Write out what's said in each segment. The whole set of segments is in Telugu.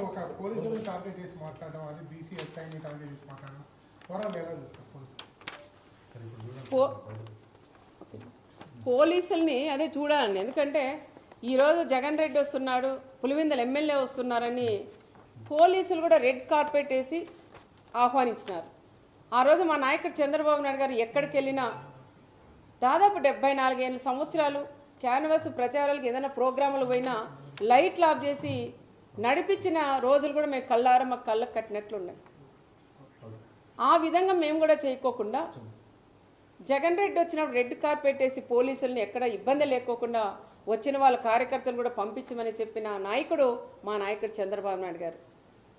ఒక పోలీసులను టార్గెట్ చేసి మాట్లాడడం, అది బీసీ ఎస్ఐని టార్గెట్ చేసి మాట్లాడడం, ఓవరాల్ ఎలా చూస్తారు పోలీసుల్ని అదే చూడాలండి. ఎందుకంటే ఈరోజు జగన్ రెడ్డి వస్తున్నాడు, పులివెందుల ఎమ్మెల్యే వస్తున్నారని పోలీసులు కూడా రెడ్ కార్పెట్ వేసి ఆహ్వానించినారు. ఆ రోజు మా నాయకుడు చంద్రబాబు నాయుడు గారు ఎక్కడికి వెళ్ళినా దాదాపు 74 సంవత్సరాలు క్యాన్వాస్ ప్రచారాలకు ఏదైనా ప్రోగ్రాములు పోయినా లైట్లు ఆఫ్ చేసి నడిపించిన రోజులు కూడా మేము కళ్ళారా మాకు కళ్ళకు కట్టినట్లున్నాయి. ఆ విధంగా మేము కూడా చేయకోకుండా జగన్ రెడ్డి వచ్చినప్పుడు రెడ్ కార్పెట్ వేసి పోలీసుల్ని ఎక్కడ ఇబ్బంది లేకోకుండా వచ్చిన వాళ్ళ కార్యకర్తలు కూడా పంపించమని చెప్పిన నాయకుడు మా నాయకుడు చంద్రబాబు నాయుడు గారు.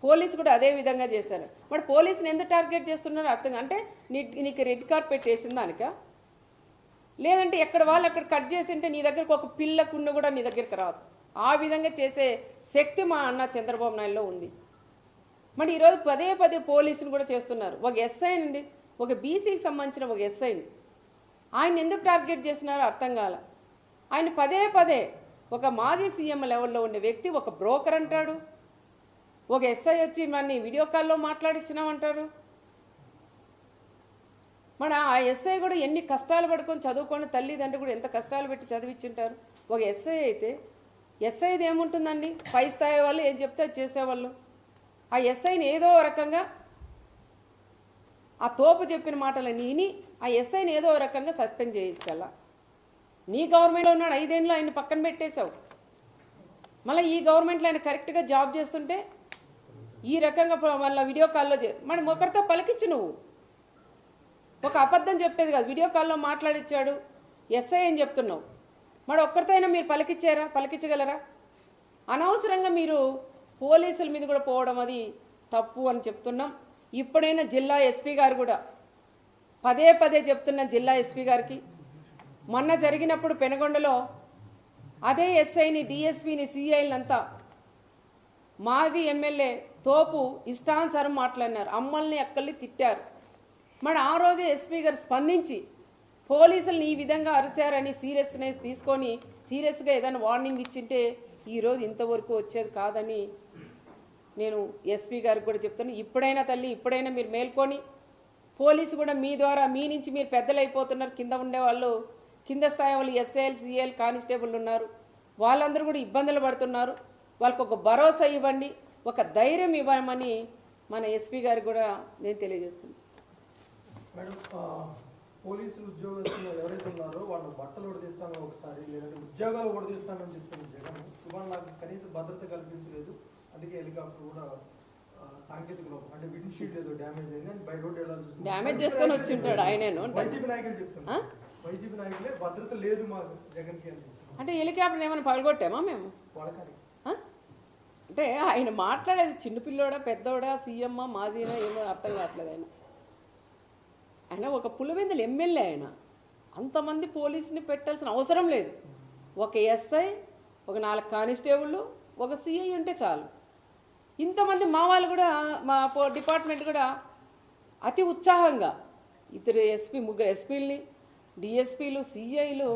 పోలీసు కూడా అదే విధంగా చేశారు. మరి పోలీసుని ఎందుకు టార్గెట్ చేస్తున్నారో అర్థం అంటే నీకు రెడ్ కార్పెట్ వేసిన దానిక, లేదంటే ఎక్కడ వాళ్ళు అక్కడ కట్ చేసి ఉంటే నీ దగ్గరకు ఒక పిల్లకున్న కూడా నీ దగ్గరికి రాదు. ఆ విధంగా చేసే శక్తి మా అన్న చంద్రబాబు నాయుడులో ఉంది. మరి ఈరోజు పదే పదే పోలీసులు కూడా చేస్తున్నారు. ఒక ఎస్ఐ అండి, ఒక బీసీకి సంబంధించిన ఒక ఎస్ఐని ఆయన ఎందుకు టార్గెట్ చేస్తున్నారో అర్థం కాల. ఆయన పదే పదే ఒక మాజీ సీఎం లెవెల్లో ఉండే వ్యక్తి ఒక బ్రోకర్ అంటాడు, ఒక ఎస్ఐ వచ్చి మన వీడియో కాల్లో మాట్లాడించినామంటారు. మన ఆ ఎస్ఐ కూడా ఎన్ని కష్టాలు పడుకొని చదువుకొని తల్లిదండ్రులు కూడా ఎంత కష్టాలు పెట్టి చదివించుంటారు. ఒక ఎస్ఐ అయితే ఎస్ఐది ఏముంటుందండి, పై స్థాయి వాళ్ళు ఏం చెప్తే చేసేవాళ్ళు. ఆ ఎస్ఐని ఏదో రకంగా ఆ తోపు చెప్పిన మాటలు విని ఆ ఎస్ఐని ఏదో రకంగా సస్పెండ్ చేయించాల. నీ గవర్నమెంట్లో ఉన్నాడు, 5 ఏళ్ళు ఆయన పక్కన పెట్టేశావు. మళ్ళీ ఈ గవర్నమెంట్లో ఆయన కరెక్ట్గా జాబ్ చేస్తుంటే ఈ రకంగా మళ్ళీ వీడియో కాల్లో మరి ఒకరితో పలికించు. నువ్వు ఒక అబద్ధం చెప్పేది కాదు, వీడియో కాల్లో మాట్లాడిచ్చాడు ఎస్ఐ అని చెప్తున్నావు. మరి ఒక్కరితో అయినా మీరు పలికించగలరా? అనవసరంగా మీరు పోలీసుల మీద కూడా పోవడం అది తప్పు అని చెప్తున్నాం. ఇప్పుడైనా జిల్లా ఎస్పీ గారు కూడా పదే పదే చెప్తున్న జిల్లా ఎస్పీ గారికి, మొన్న జరిగినప్పుడు పెనగొండలో అదే ఎస్ఐని డిఎస్పీని సిఐలంతా మాజీ ఎమ్మెల్యే తోపు ఇష్టానుసారం మాట్లాడినారు, అమ్మల్ని అక్కల్ని తిట్టారు. మరి ఆ రోజే ఎస్పీ గారు స్పందించి పోలీసులను ఈ విధంగా అరిశారని సీరియస్నెస్ తీసుకొని సీరియస్గా ఏదైనా వార్నింగ్ ఇచ్చింటే ఈరోజు ఇంతవరకు వచ్చేది కాదని నేను ఎస్పీ గారికి కూడా చెప్తాను. ఇప్పుడైనా తల్లి, ఇప్పుడైనా మీరు మేల్కొని పోలీసు కూడా మీ ద్వారా మీ నుంచి మీరు పెద్దలు అయిపోతున్నారు. కింద ఉండేవాళ్ళు, కింద స్థాయి వాళ్ళు ఎస్ఐఎల్ సిఐఎల్ కానిస్టేబుల్ ఉన్నారు, వాళ్ళందరూ కూడా ఇబ్బందులు పడుతున్నారు. వాళ్ళకు ఒక భరోసా ఇవ్వండి, ఒక ధైర్యం ఇవ్వమని మన ఎస్పీ గారికి కూడా నేను తెలియజేస్తున్నాను. మేడం, పోలీసులు ఉద్యోగస్తులు ఎవరైతే ఉన్నారో వాళ్ళు బట్టలు ఉడదీస్తాను ఒకసారి, లేదంటే ఉద్యోగాలు ఉడదీస్తానని చెప్తున్న జగన్ ఇవాళ నాకు కనీసం భద్రత కల్పించలేదు, అందుకే హెలికాప్టర్ కూడా సాంకేతిక లోపం అంటే విండ్ షీట్ ఏదో డ్యామేజ్ అయింది అని బై రోడ్ వెళ్ళాల్సి డ్యామేజ్ చేసుకొని వచ్చి ఉంటాడు ఆయనేను. వైసీపీ నాయకులు చెప్తున్నారు, వైసీపీ నాయకులే భద్రత లేదు మా జగన్కి అని చెప్తున్నారు. అంటే హెలికాప్టర్ ఏమైనా పగలగొట్టామా మేము? వాళ్ళకని అంటే ఆయన మాట్లాడేది చిన్నపిల్లోడా పెద్దోడా సీఎమ్మా మాజీనా ఏమో అర్థం కావట్లేదు. ఆయన ఒక పులివెందుల ఎమ్మెల్యే, ఆయన అంతమంది పోలీసుని పెట్టాల్సిన అవసరం లేదు. ఒక ఎస్ఐ, ఒక 4 కానిస్టేబుల్, ఒక సిఐ ఉంటే చాలు. ఇంతమంది మా వాళ్ళు కూడా మా డిపార్ట్మెంట్ కూడా అతి ఉత్సాహంగా ఇద్దరు ఎస్పీ, 3 ఎస్పీలని, డిఎస్పీలు, సిఐలు,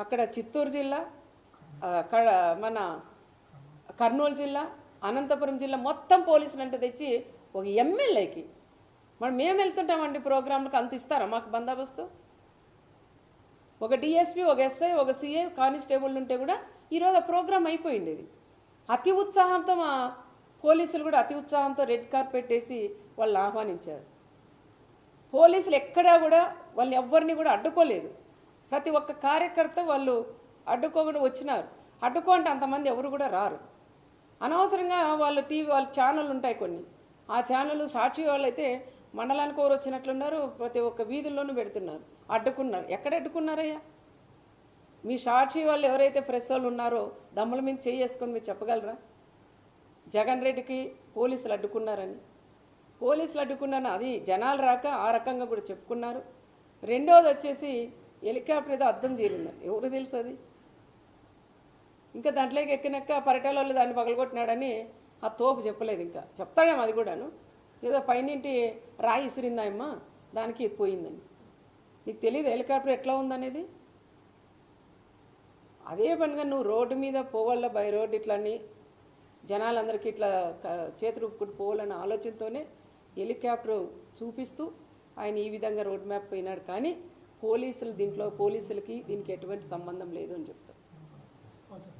అక్కడ చిత్తూరు జిల్లా, మన కర్నూలు జిల్లా, అనంతపురం జిల్లా మొత్తం పోలీసులు అంటే తెచ్చి ఒక ఎమ్మెల్యేకి మరి మేము వెళ్తుంటామండి ప్రోగ్రాంలకు, అంత ఇస్తారా మాకు బందోబస్తు? ఒక డిఎస్పీ, ఒక ఎస్ఐ, ఒక సిఐ, కానిస్టేబుల్ ఉంటే కూడా ఈరోజు ఆ ప్రోగ్రాం అయిపోయింది. ఇది అతి ఉత్సాహంతో మా పోలీసులు కూడా అతి ఉత్సాహంతో రెడ్ కార్పెట్ వేసి వాళ్ళు ఆహ్వానించారు. పోలీసులు ఎక్కడా కూడా వాళ్ళని ఎవ్వరిని కూడా అడ్డుకోలేదు. ప్రతి ఒక్క కార్యకర్త వాళ్ళు అడ్డుకోకుండా వచ్చినారు. అడ్డుకోంటే అంతమంది ఎవరు కూడా రారు. అనవసరంగా వాళ్ళ టీవీ వాళ్ళ ఛానళ్ళు ఉంటాయి కొన్ని, ఆ ఛానళ్ళు సాక్షి వాళ్ళు అయితే మండలానికి ఎవరు వచ్చినట్లున్నారు, ప్రతి ఒక్క వీధుల్లోనూ పెడుతున్నారు. అడ్డుకున్నారు. ఎక్కడ అడ్డుకున్నారయ్యా? మీ సాక్షి వాళ్ళు ఎవరైతే ప్రెస్ వాళ్ళు ఉన్నారో దమ్ముల మీద చేసుకొని మీరు చెప్పగలరా జగన్ రెడ్డికి పోలీసులు అడ్డుకున్నారని? పోలీసులు అడ్డుకున్నారని అది జనాలు రాక ఆ రకంగా కూడా చెప్పుకున్నారు. రెండోది వచ్చేసి హెలికాప్టర్ ఏదో అర్థం చేయలేదు, ఎవరు తెలుసు అది? ఇంకా దాంట్లోకి ఎక్కినాక పరిటాల వాళ్ళు దాన్ని పగలగొట్టినాడని ఆ తోపు చెప్పలేదు. ఇంకా చెప్తాడేమో అది కూడాను, ఏదో పైనింటి రాయి ఇసిరిందాయమ్మా దానికి పోయిందని. నీకు తెలియదు హెలికాప్టర్ ఎట్లా ఉందనేది? అదే పనిగా నువ్వు రోడ్డు మీద పోవాల బై రోడ్ ఇట్లని జనాలందరికీ ఇట్లా చేతులు ఊపుకుంటూ పోవాలన్న ఆలోచనతోనే హెలికాప్టర్ చూపిస్తూ ఆయన ఈ విధంగా రోడ్ మ్యాప్ పోయినాడు. కానీ పోలీసులకి దీనికి ఎటువంటి సంబంధం లేదు అని చెప్తారు. ఓకే.